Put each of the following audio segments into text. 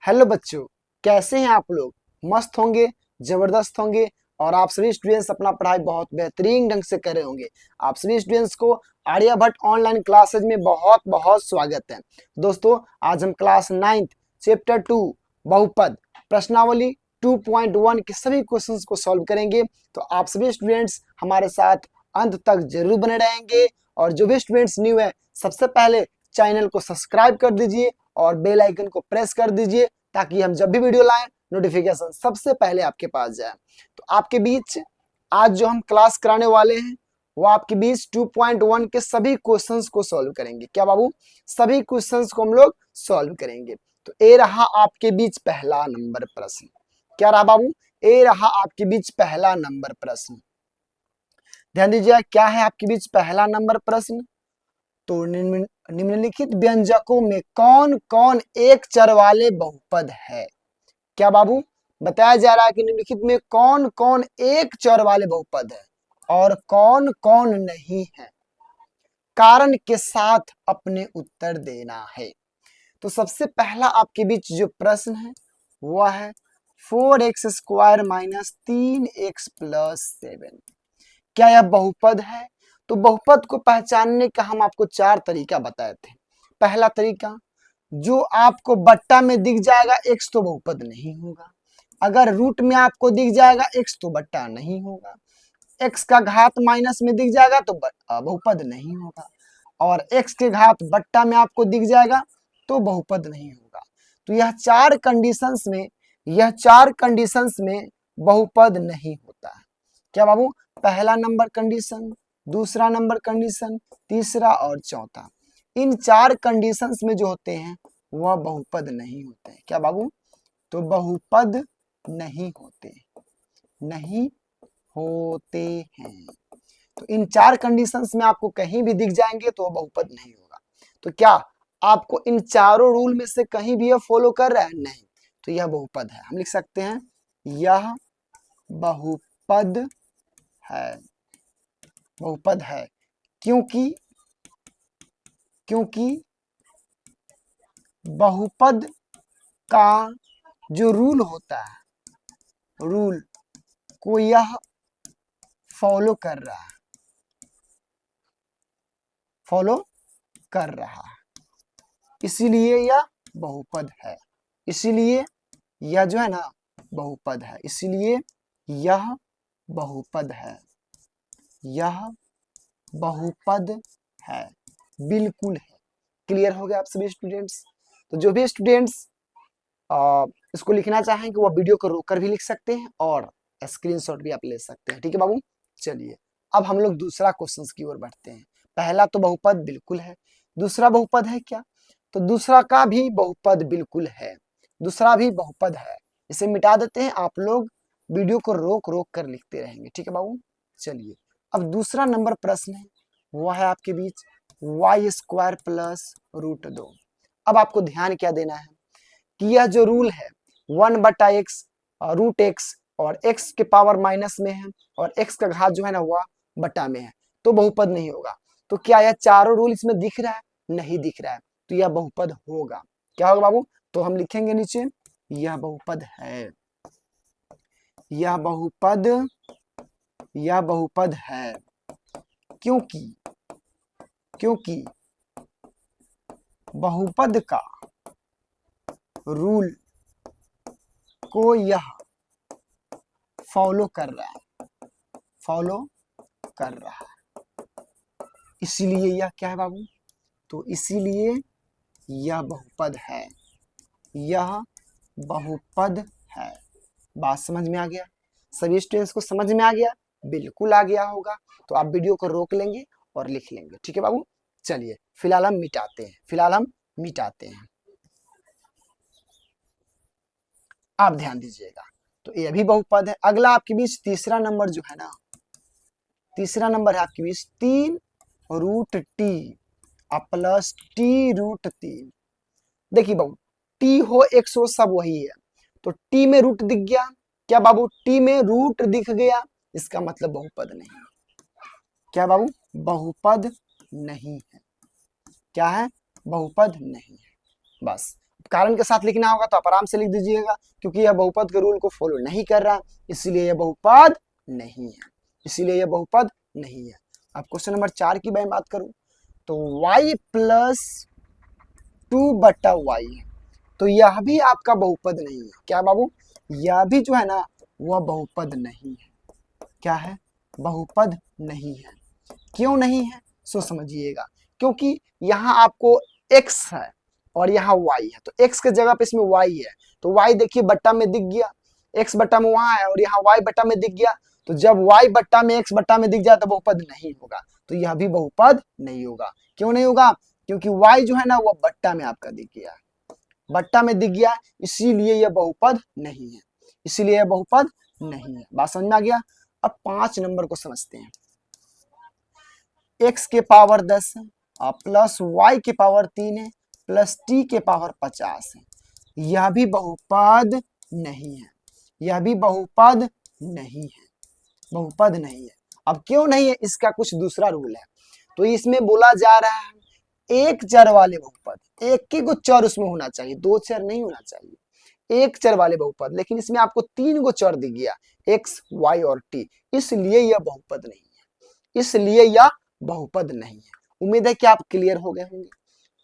Hello बच्चों, कैसे हैं आप लोग। मस्त होंगे, जबरदस्त होंगे और आप सभी स्टूडेंट्स अपना पढ़ाई बहुत बेहतरीन ढंग से कर रहे होंगे। आप सभी स्टूडेंट्स को आर्यभट्ट ऑनलाइन क्लासेज में बहुत बहुत स्वागत है। दोस्तों, आज हम क्लास 9th चैप्टर 2 बहुपद प्रश्नावली 2.1 के सभी क्वेश्चंस को सॉल्व करेंगे। तो आप सभी स्टूडेंट्स हमारे साथ अंत तक जरूर बने रहेंगे और जो भी स्टूडेंट्स न्यू है सबसे पहले चैनल को सब्सक्राइब कर दीजिए और बेल आइकन को प्रेस कर दीजिए ताकि हम जब भी वीडियो लाएं नोटिफिकेशन सबसे पहले आपके पास जाए। तो आपके बीच आज जो हम क्लास कराने वाले हैं वो आपके बीच 2.1 के सभी क्वेश्चंस को सॉल्व करेंगे। क्या बाबू, सभी क्वेश्चंस को हम लोग सॉल्व करेंगे। तो ये रहा आपके बीच पहला नंबर प्रश्न। क्या रहा बाबू, ये रहा आपके बीच पहला नंबर प्रश्न। ध्यान दीजिए, क्या है आपके बीच पहला नंबर प्रश्न। तो निम्नलिखित व्यंजकों में कौन कौन एक चर वाले बहुपद है। क्या बाबू, बताया जा रहा है कि निम्नलिखित में कौन कौन एक चर वाले बहुपद है और कौन कौन नहीं है। कारण के साथ अपने उत्तर देना है। तो सबसे पहला आपके बीच जो प्रश्न है वह है 4x square minus 3x plus 7। क्या यह बहुपद है। तो बहुपद को पहचानने का हम आपको 4 तरीका बताए थे। पहला तरीका, जो आपको बट्टा में दिख जाएगा x तो बहुपद नहीं होगा। अगर रूट में आपको दिख जाएगा x तो बट्टा नहीं होगा। x का घात माइनस में दिख जाएगा तो बहुपद नहीं होगा। और x के घात बट्टा में आपको दिख जाएगा तो बहुपद नहीं होगा। तो यह 4 कंडीशंस में बहुपद नहीं होता है। क्या बाबू, पहला नंबर कंडीशन, दूसरा नंबर कंडीशन, तीसरा और चौथा, इन 4 कंडीशंस में जो होते हैं वह बहुपद नहीं होते हैं। क्या बाबू, तो बहुपद नहीं होते हैं। तो इन 4 कंडीशंस में आपको कहीं भी दिख जाएंगे तो वह बहुपद नहीं होगा। तो क्या आपको इन चारों रूल में से कहीं भी यह फॉलो कर रहा है? नहीं, तो यह बहुपद है। हम लिख सकते हैं यह बहुपद है। बहुपद है क्योंकि बहुपद का जो रूल होता है, रूल को यह फॉलो कर रहा है, इसीलिए यह बहुपद है। इसीलिए यह जो है ना बहुपद है। इसीलिए यह बहुपद है। यह बहुपद है, बिल्कुल है। क्लियर हो गया आप सभी स्टूडेंट्स। तो जो भी स्टूडेंट्स इसको लिखना चाहें कि वो वीडियो को रोककर भी लिख सकते हैं और स्क्रीनशॉट भी आप ले सकते हैं। ठीक है बाबू, चलिए अब हम लोग दूसरा क्वेश्चन की ओर बढ़ते हैं। पहला तो बहुपद बिल्कुल है, दूसरा बहुपद है क्या। तो दूसरा का भी बहुपद बिल्कुल है, दूसरा भी बहुपद है। इसे मिटा देते हैं, आप लोग वीडियो को रोक रोक कर लिखते रहेंगे। ठीक है बाबू, चलिए अब दूसरा नंबर प्रश्न है वह है आपके बीच y स्क्वायर प्लस रूट 2। अब आपको ध्यान क्या देना है कि यह जो रूल है 1/x रूट x और x के पावर माइनस में है और x का घात जो है ना वह बटा में है, तो बहुपद नहीं होगा। तो क्या यह चारों रूल इसमें दिख रहा है? नहीं दिख रहा है, तो यह बहुपद होगा। क्या होगा बाबू, तो हम लिखेंगे नीचे यह बहुपद है। यह बहुपद है क्योंकि बहुपद का रूल को यह फॉलो कर रहा है। इसीलिए यह क्या है बाबू, तो इसीलिए यह बहुपद है। यह बहुपद है। बात समझ में आ गया? सभी स्टूडेंट्स को समझ में आ गया? बिल्कुल आ गया होगा। तो आप वीडियो को रोक लेंगे और लिख लेंगे। ठीक है बाबू, चलिए फिलहाल हम मिटाते हैं। आप ध्यान दीजिएगा, तो ये भी बहुपद है। अगला आपके बीच तीसरा नंबर जो है ना, तीसरा नंबर है आपके बीच 3 root t plus t root 3। देखिए बाबू, टी हो 100 सब वही है, तो टी में रूट दिख गया। क्या बाबू, टी में रूट दिख गया, इसका मतलब बहुपद नहीं। क्या बाबू, बहुपद नहीं है। क्या है? बहुपद नहीं है। बस कारण के साथ लिखना होगा तो आप आराम से लिख दीजिएगा, क्योंकि यह बहुपद के रूल को फॉलो नहीं कर रहा, इसलिए यह बहुपद नहीं है, इसीलिए यह बहुपद नहीं है। अब क्वेश्चन नंबर 4 की मैं बात करूं तो y + 2/y है, तो यह भी आपका बहुपद नहीं है। क्या बाबू, यह भी जो है ना वह बहुपद नहीं है। क्या है, बहुपद नहीं है। क्यों नहीं है, सो समझिएगा, क्योंकि यहाँ आपको x है और यहाँ y है, तो x के जगह पे इसमें y है, तो y देखिए बट्टा में दिख गया, x बट्टा में वहां है और यहाँ y बट्टा में दिख गया, तो जब y बट्टा में x बट्टा में दिख जाए तो बहुपद नहीं होगा, तो यह भी बहुपद नहीं होगा। क्यों नहीं होगा, क्योंकि y जो है ना वह बट्टा में आपका दिख गया, बट्टा में दिख गया, इसीलिए यह बहुपद नहीं है, इसीलिए यह बहुपद नहीं है। बात समझ में आ गया। अब 5 नंबर को समझते हैं। x के पावर 10 है और प्लस y के पावर 3 है प्लस t के पावर 50 है, यह भी बहुपद नहीं है, यह भी बहुपद नहीं है, बहुपद नहीं है। अब क्यों नहीं है, इसका कुछ दूसरा रूल है। तो इसमें बोला जा रहा है एक चर वाले बहुपद, एक ही को चर उसमें होना चाहिए, 2 चर नहीं होना चाहिए, एक चर वाले बहुपद, लेकिन इसमें आपको 3 को चर दिख गया x, y और t, इसलिए यह बहुपद नहीं है, इसलिए यह बहुपद नहीं है। उम्मीद है कि आप क्लियर हो गए होंगे।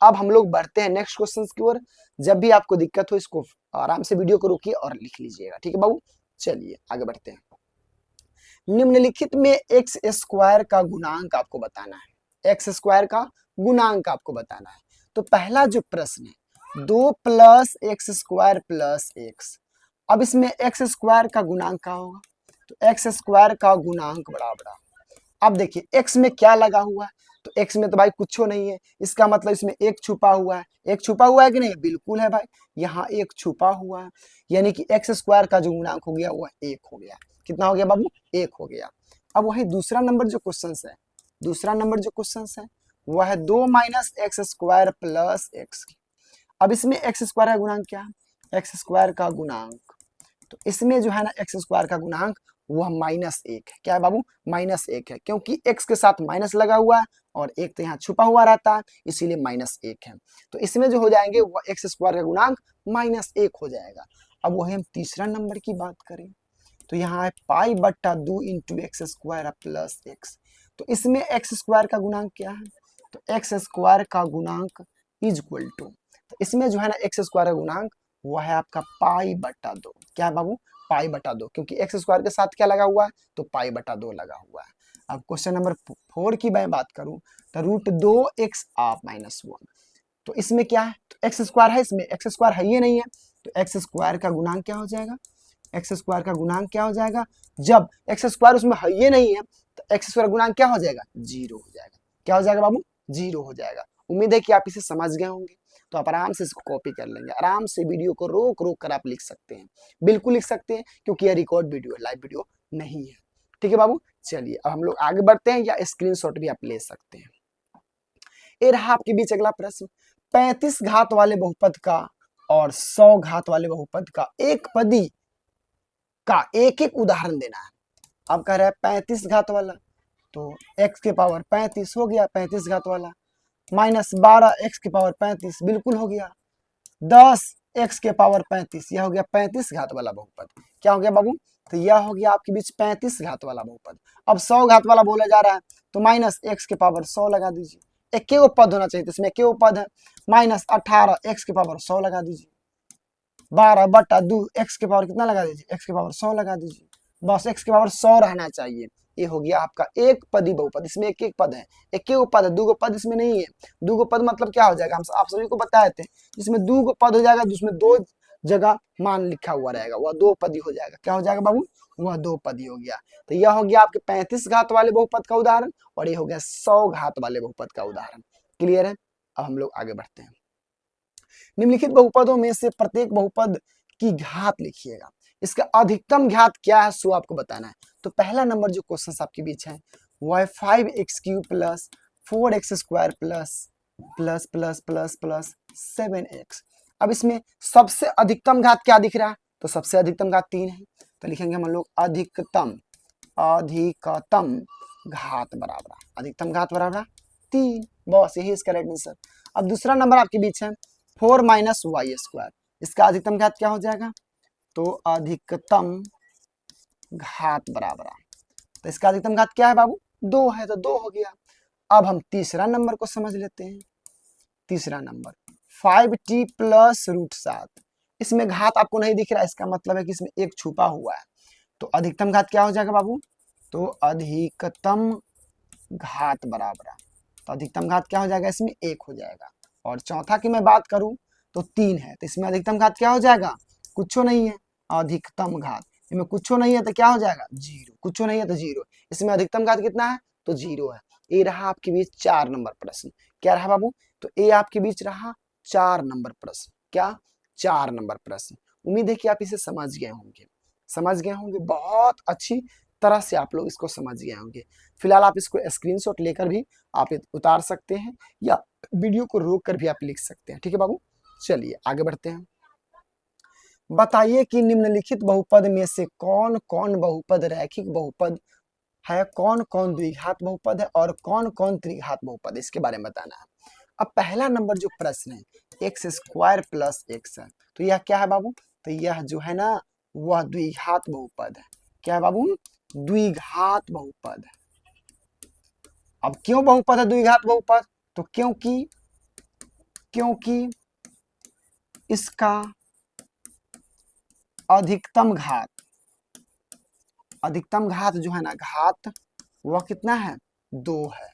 अब हम लोग बढ़ते हैं नेक्स्ट क्वेश्चन की ओर। जब भी आपको दिक्कत हो इसको आराम से वीडियो को रोकिए और लिख लीजिएगा, ठीक है बाबू। चलिए आगे बढ़ते हैं। निम्नलिखित में x² का गुणांक आपको बताना है, x² का गुणांक आपको बताना है। तो पहला जो प्रश्न है 2 + x² + x, अब इसमें x² का गुणांक क्या होगा, तो x² का गुणांक बराबर, अब देखिए x में क्या लगा हुआ है, तो x में तो भाई कुछ नहीं है, इसका मतलब इसमें एक छुपा हुआ है, एक छुपा हुआ है कि नहीं, बिल्कुल है भाई, यहाँ एक छुपा हुआ है, यानी कि x² का जो गुणांक हो गया वह 1 हो गया। कितना हो गया बाबू, 1 हो गया। अब वही दूसरा नंबर जो क्वेश्चन है, दूसरा नंबर जो क्वेश्चन है वह है 2 - x² + x। अब इसमें x² का गुणांक क्या है, x² का गुणांक, तो इसमें जो है ना x² का गुणांक वह -1 है। क्या है बाबू, -1 है, क्योंकि x के साथ माइनस लगा हुआ है और एक तो यहाँ छुपा हुआ रहता है, इसीलिए -1 है। तो इसमें जो हो जाएंगे वह x² का गुणांक -1 हो जाएगा। अब वही हम तीसरा नंबर की बात करें तो यहाँ है π/2 × x² + x, तो इसमें x² का गुणांक क्या है, तो x² का गुणांक = तो इसमें जो है ना x² का गुणांक वह है आपका π/2। क्या है बाबू, π/2, क्योंकि x² के साथ क्या लगा हुआ है, तो π/2 लगा हुआ है। अब क्वेश्चन नंबर 4 की मैं बात करूं तो √2x - 1, तो इसमें क्या है, तो x² है, इसमें x² है ही नहीं है, तो x² का गुणांक क्या हो जाएगा, x² का गुणांक क्या हो जाएगा, जब x² उसमें है ही नहीं है तो x² का गुणांक क्या हो जाएगा, 0 हो जाएगा। क्या हो जाएगा बाबू, 0 हो जाएगा। उम्मीद है कि आप इसे समझ गए होंगे, तो आप आराम से इसको कॉपी कर लेंगे, आराम से वीडियो को रोक रोक कर आप लिख सकते हैं, बिल्कुल लिख सकते हैं, क्योंकि यह रिकॉर्ड वीडियो है, लाइव वीडियो नहीं है। ठीक है बाबू, चलिए अब हम लोग आगे बढ़ते हैं, या स्क्रीनशॉट भी आप ले सकते हैं। ये रहा आपके बीच अगला प्रश्न, 35 घात वाले बहुपद का और 100 घात वाले बहुपद का एक पदी का एक एक उदाहरण देना है। अब कह रहा है 35 घात वाला, तो x के पावर 35 हो गया 35 घात वाला, -12 x के पावर 35 बिल्कुल हो गया, 10 x के पावर 35, यह हो गया 35 घात वाला बहुपद। क्या हो गया बाबू, तो यह हो गया आपके बीच 35 घात वाला बहुपद। अब 100 घात वाला बोला जा रहा है, तो -x के पावर 100 लगा दीजिए, एक पद होना चाहिए, तो इसमें एक पद है, -18 x के पावर 100 लगा दीजिए, 12/2 x के पावर कितना लगा दीजिए, x के पावर 100 लगा दीजिए, बस x के पावर 100 रहना चाहिए। ये हो गया आपका एक पदी बहुपद, इसमें एक पद है, एक पद है, 2 पद इसमें नहीं है। 2 पद मतलब क्या हो जाएगा, हम आप सभी को बताए थे, जिसमें 2 पद हो जाएगा, जिसमें 2 जगह मान लिखा हुआ रहेगा, वह 2 पदी हो जाएगा। क्या हो जाएगा बाबू, वह 2 पदी हो गया। तो यह हो गया आपके 35 घात वाले बहुपद का उदाहरण, और ये हो गया 100 घात वाले बहुपद का उदाहरण। क्लियर है। अब हम लोग आगे बढ़ते हैं। निम्नलिखित बहुपदों में से प्रत्येक बहुपद की घात लिखिएगा, इसका अधिकतम घात क्या है सो आपको बताना है। तो पहला नंबर जो क्वेश्चन आपके बीच है वो है 5x³ + 4x² + 7x। अब इसमें सबसे अधिकतम घात क्या दिख रहा है, तो सबसे अधिकतम घात 3 है, तो लिखेंगे हम लोग अधिकतम घात बराबर 3, बस यही इसका राइट आंसर। अब दूसरा नंबर आपके बीच है 4 माइनस वाई स्क्वायर, इसका अधिकतम घात क्या हो जाएगा, तो अधिकतम घात बराबर, तो इसका अधिकतम घात क्या है बाबू, 2 है, तो 2 हो गया। अब हम तीसरा नंबर को समझ लेते हैं। तीसरा नंबर 5t प्लस √7, इसमें घात आपको नहीं दिख रहा है, इसका मतलब है कि इसमें एक छुपा हुआ है, तो अधिकतम घात क्या हो जाएगा बाबू, तो अधिकतम घात बराबर, तो अधिकतम घात क्या हो जाएगा, इसमें 1 हो जाएगा। और चौथा की मैं बात करूं तो 3 है, तो इसमें अधिकतम घात क्या हो जाएगा, कुछ नहीं है, अधिकतम घात, इसमें कुछ नहीं है तो क्या हो जाएगा, 0, कुछ नहीं है तो 0, इसमें अधिकतम घात कितना है, तो 0 है। ये रहा आपके बीच 4 नंबर प्रश्न, क्या रहा बाबू, तो ये आपके बीच रहा 4 नंबर प्रश्न, क्या 4 नंबर प्रश्न। उम्मीद है कि आप इसे समझ गए होंगे, समझ गए होंगे, बहुत अच्छी तरह से आप लोग इसको समझ गए होंगे। फिलहाल आप इसको स्क्रीनशॉट लेकर भी आप उतार सकते हैं, या वीडियो को रोक कर भी आप लिख सकते हैं, ठीक है बाबू। चलिए आगे बढ़ते हैं। बताइए कि निम्नलिखित बहुपद में से कौन कौन बहुपद रैखिक बहुपद है, कौन कौन द्विघात बहुपद है और कौन कौन त्रिघात बहुपद है, इसके बारे में बताना है। अब पहला नंबर जो प्रश्न है एक्स स्क्वायर प्लस एक्स है, तो यह क्या है बाबू, तो यह जो है ना वह द्विघात बहुपद है, क्या है बाबू, द्विघात बहुपद है। अब क्यों बहुपद है द्विघात बहुपद, तो क्योंकि इसका अधिकतम घात जो है ना, घात वह कितना है, 2 है,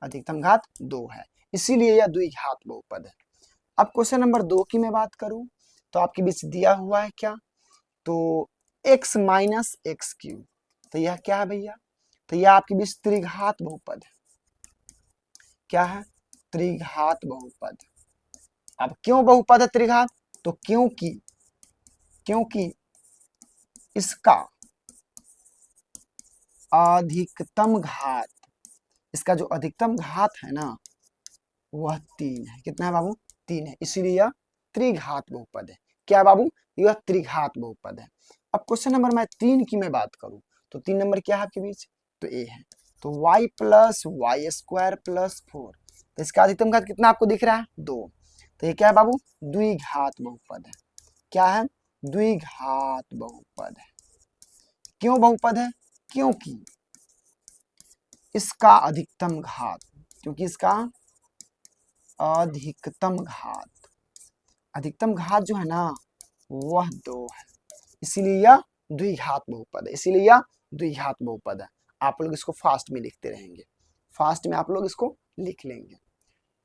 अधिकतम घात 2 है, इसीलिए यह द्विघात बहुपद है। अब क्वेश्चन नंबर 2 की मैं बात करूं तो आपके बीच दिया हुआ है क्या, तो x माइनस एक्स क्यूब, तो यह क्या है भैया, तो यह आपके बीच त्रिघात बहुपद है, क्या है, त्रिघात बहुपद। अब क्यों बहुपद है त्रिघात, तो क्योंकि इसका अधिकतम घात, इसका जो अधिकतम घात है ना वह 3 है, कितना है बाबू, 3 है, इसीलिए यह त्रिघात बहुपद है, क्या है बाबू, यह त्रिघात बहुपद है। अब क्वेश्चन नंबर मैं 3 की मैं बात करूं तो 3 नंबर क्या है आपके बीच, तो ए है, तो y plus y square plus 4, तो इसका अधिकतम घात कितना आपको दिख रहा है, 2, तो ये क्या है बाबू, द्विघात बहुपद है, क्या है, द्विघात बहुपद है। क्यों बहुपद है, क्योंकि इसका अधिकतम घात, क्योंकि इसका अधिकतम घात जो है ना वह 2 है, इसीलिए यह द्विघात बहुपद है, इसीलिए यह द्विघात बहुपद है। आप लोग इसको फास्ट में लिखते रहेंगे, फास्ट में आप लोग इसको लिख लेंगे।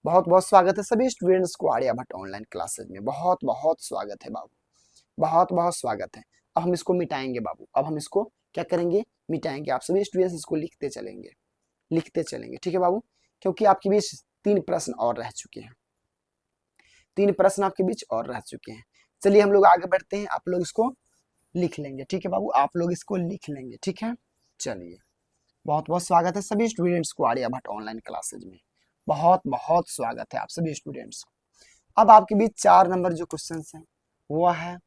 बहुत बहुत स्वागत है सभी स्टूडेंट्स को आर्यभट्ट ऑनलाइन क्लासेज में, बहुत बहुत स्वागत है बाबू, बहुत बहुत स्वागत है। अब हम इसको मिटाएंगे बाबू, अब हम इसको क्या करेंगे, मिटाएंगे। आप सभी स्टूडेंट्स इसको लिखते चलेंगे, लिखते चलेंगे, ठीक है बाबू, क्योंकि आपके बीच 3 प्रश्न और रह चुके हैं, 3 प्रश्न आपके बीच और रह चुके हैं। चलिए हम लोग आगे बढ़ते हैं, आप लोग इसको लिख लेंगे, ठीक है बाबू, आप लोग इसको लिख लेंगे, ठीक है। चलिए बहुत बहुत स्वागत है सभी स्टूडेंट्स को आर्यभट्ट ऑनलाइन क्लासेज में, बहुत बहुत स्वागत है आप सभी स्टूडेंट्स को। अब आपके बीच 4 नंबर जो क्वेश्चन है वो है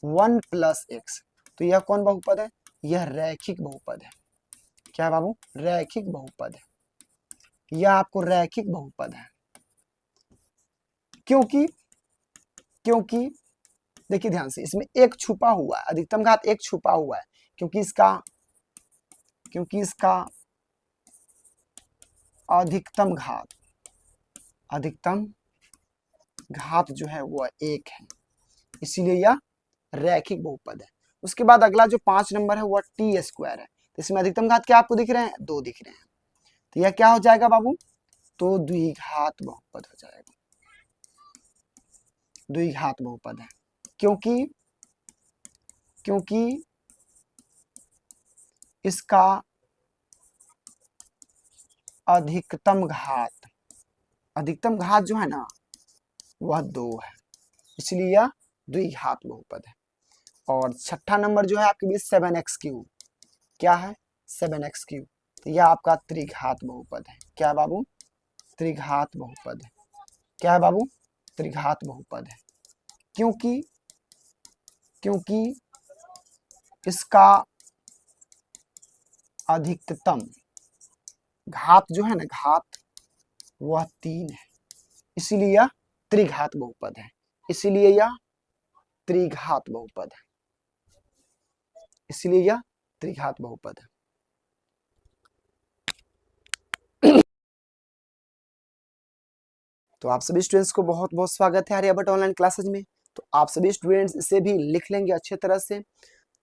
1 प्लस एक्स, तो यह कौन बहुपद है, यह रैखिक बहुपद है, क्या है बाबू, रैखिक बहुपद है, यह आपको रैखिक बहुपद है। क्योंकि देखिए ध्यान से, इसमें एक छुपा हुआ है, अधिकतम घात एक छुपा हुआ है, क्योंकि इसका अधिकतम घात जो है वो 1 है, इसीलिए यह रैखिक बहुपद है। उसके बाद अगला जो 5 नंबर है वह टी स्क्वायर है, तो इसमें अधिकतम घात क्या आपको दिख रहे हैं, 2 दिख रहे हैं, तो यह क्या हो जाएगा बाबू, तो द्विघात बहुपद हो जाएगा, द्विघात बहुपद है। क्योंकि इसका अधिकतम घात जो है ना वह 2 है, इसलिए यह द्विघात बहुपद है। और छठा नंबर जो है आपके बीच 7x क्यूब, क्या है, 7x क्यूब, तो यह आपका त्रिघात बहुपद है, क्या है बाबू, त्रिघात बहुपद है, क्या है बाबू, त्रिघात बहुपद है। क्योंकि इसका अधिकतम घात जो है ना, घात वह 3 है, इसीलिए यह त्रिघात बहुपद है, इसीलिए यह त्रिघात बहुपद है, इसलिए यह त्रिघात बहुपद है। तो आप सभी स्टूडेंट्स को बहुत बहुत स्वागत है आर्यभट्ट ऑनलाइन क्लासेज में। तो आप सभी स्टूडेंट्स इसे भी लिख लेंगे अच्छे तरह से।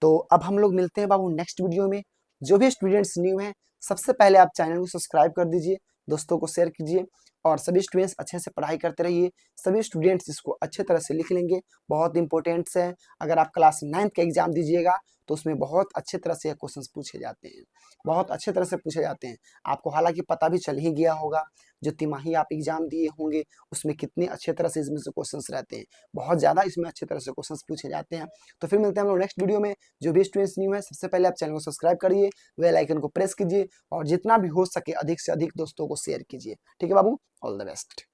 तो अब हम लोग मिलते हैं बाबू नेक्स्ट वीडियो में। जो भी स्टूडेंट्स न्यू हैं, सबसे पहले आप चैनल को सब्सक्राइब कर दीजिए, दोस्तों को शेयर कीजिए, और सभी स्टूडेंट्स अच्छे से पढ़ाई करते रहिए। सभी स्टूडेंट्स इसको अच्छे तरह से लिख लेंगे, बहुत इंपॉर्टेंट है। अगर आप क्लास 9th का एग्जाम दीजिएगा तो उसमें बहुत अच्छे तरह से क्वेश्चंस पूछे जाते हैं, बहुत अच्छे तरह से पूछे जाते हैं। आपको हालांकि पता भी चल ही गया होगा, जो तिमाही आप एग्जाम दिए होंगे उसमें कितने अच्छे तरह से इसमें से क्वेश्चंस रहते हैं, बहुत ज़्यादा इसमें अच्छे तरह से क्वेश्चंस पूछे जाते हैं। तो फिर मिलते हैं हम लोग नेक्स्ट वीडियो में। जो भी स्टूडेंट्स न्यू है, सबसे पहले आप चैनल को सब्सक्राइब करिए, बेल आइकन को प्रेस कीजिए, और जितना भी हो सके अधिक से अधिक दोस्तों को शेयर कीजिए। ठीक है बाबू, ऑल द बेस्ट।